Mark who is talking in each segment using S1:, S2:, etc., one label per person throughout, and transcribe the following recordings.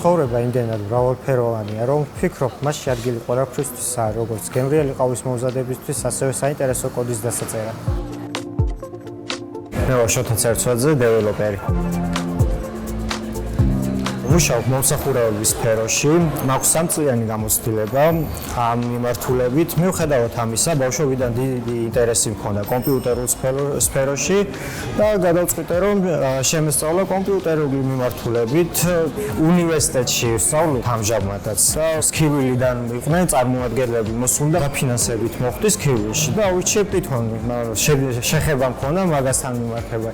S1: ცხოვრება იმდენად მრავალფეროვანია, რომ ვფიქრობ, მასში ადგილი ყველაფრისთვისაა, როგორც გემრიელი ყავის მომზადებისთვის, ასევე საინტერესო კოდის დასაწერად. მე ვარ შოთა ცერცვაძე, დეველოპერი. მუშაობ მომსახურების სფეროში, მაქვს 3 წლიანი გამოცდილება ამ მიმართულებით. მიუხედავად ამისა, ბავშვობიდან დიდი ინტერესი მქონდა კომპიუტერულ სფეროში და გადავწყვიტე, რომ შემესწავლა კომპიუტერული მიმართულებით უნივერსიტეტში ვსწავლობ ამჟამადაც. სქივილიდან იყვნენ წარმოადგენლები, მოსულდა დაფინანსებით მოხდი სქივილში და ავირჩიე თვითონ შეხება მქონდა მაგასთან მიმართება.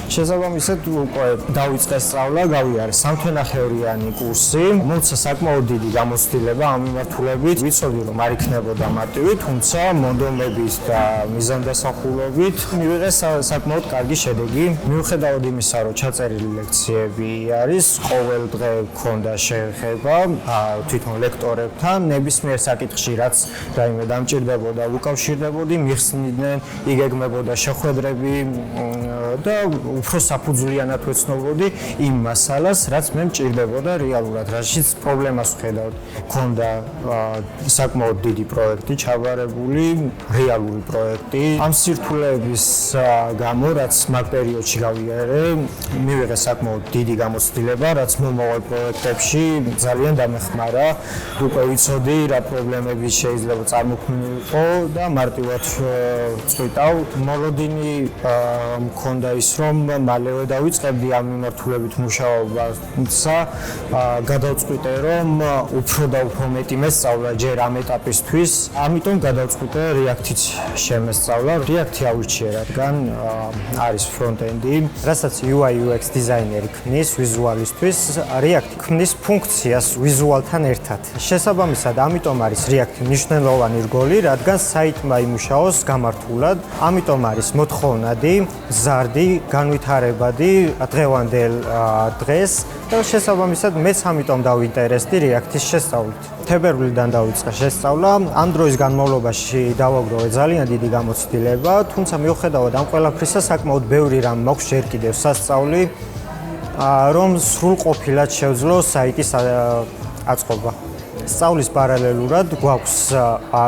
S1: შესაბამისად, უკვე დავიწყე სწავლა, გავიარე 3 თვენახევრიანი კურსი, მოუწა საკმაოდ დიდი გამოცდილება ამ მიმართულებით. ვიცოდი, რომ არ იქნებოდა მარტივი, თუმცა მონდომებით და მიზანდასახულობით მივიღე საკმაოდ კარგი შედეგი. მიუხედავად იმისა, რომ ჩაწერილი ლექციები არის, ყოველ დღე მქონდა შეხება თვითონ ლექტორებთან, ნებისმიერ საკითხში, რაც რაიმე დამჭირდებოდა, უკავშირდებოდი, მიხსნიდნენ, იგეგმებოდა შეხვედრები და უფრო საფუძვლიანად ვეცნობოდი იმ მასალას, რაც მე მჭირდებოდა რეალურად, რაშიც პრობლემას ვხედავ. მქონდა საკმაოდ დიდი პროექტი ჩაბარებული, რეალური პროექტი. ამ სირთულეების გამო, რაც მაგ პერიოდში გავიარე, მივიღე საკმაოდ დიდი გამოცდილება, რაც მომავალ პროექტებში ძალიან დამეხმარა. უკვე ვიცოდი, რა პრობლემები შეიძლება წარმოქმნილიყო და მარტივად წვიტავ. მოლოდინი მქონდა ის, რომ მალევე დავიწყებდი ამ მიმართულებით მუშაობას. გადავწყვიტე, რომ უფრო და უფრო მეტი მესწავლა ჯერ ამ ეტაპისთვის, ამიტომ გადავწყვიტე React-ით შემესწავლა. React-ი ავირჩიე, რადგან არის front-end-ი, რასაც UI UX დიზაინერი ქმნის ვიზუალისთვის, React ქმნის ფუნქციას ვიზუალთან ერთად. შესაბამისად, ამიტომ არის React მნიშვნელოვანი რგოლი, რადგან საიტმა იმუშაოს გამართულად, ამიტომ არის მოთხოვნადი, მზარდი, განვითარებადი დღევანდელ დღეს და შესაბამისად მეც ამიტომ დავინტერესდი React-ის შესწავლით. თებერვლიდან დავიწყე შესწავლა, ამ დროის განმავლობაში დავაგროვე ძალიან დიდი გამოცდილება, თუმცა მიუხედავად ამ ყველაფრისა საკმაოდ ბევრი რამ მაქვს ჯერ კიდევ სასწავლი, რომ სრულყოფილად შევძლო საიტის აწყობა. სწავლის პარალელურად გვაქვს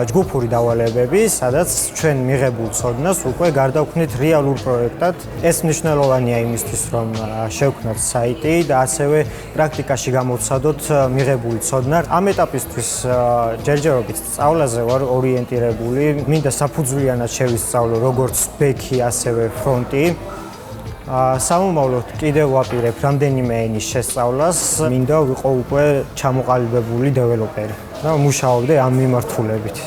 S1: ჯგუფური დავალებები, სადაც ჩვენ მიღებულ ცოდნას უკვე გარდავქმნით რეალურ პროექტად. ეს მნიშვნელოვანია იმისთვის, რომ შევქმნათ საიტი და ასევე პრაქტიკაში გამოვცადოთ მიღებული ცოდნა. ამ ეტაპისთვის ჯერჯერობით სწავლაზე ვარ ორიენტირებული, მინდა საფუძვლიანად შევისწავლო როგორც ბექი, ასევე ფრონტი. სამომავლოდ კიდევ ვაპირებ რამდენიმე ენის შესწავლას, მინდა ვიყო უკვე ჩამოყალიბებული დეველოპერი და მუშაობდე ამ მიმართულებით.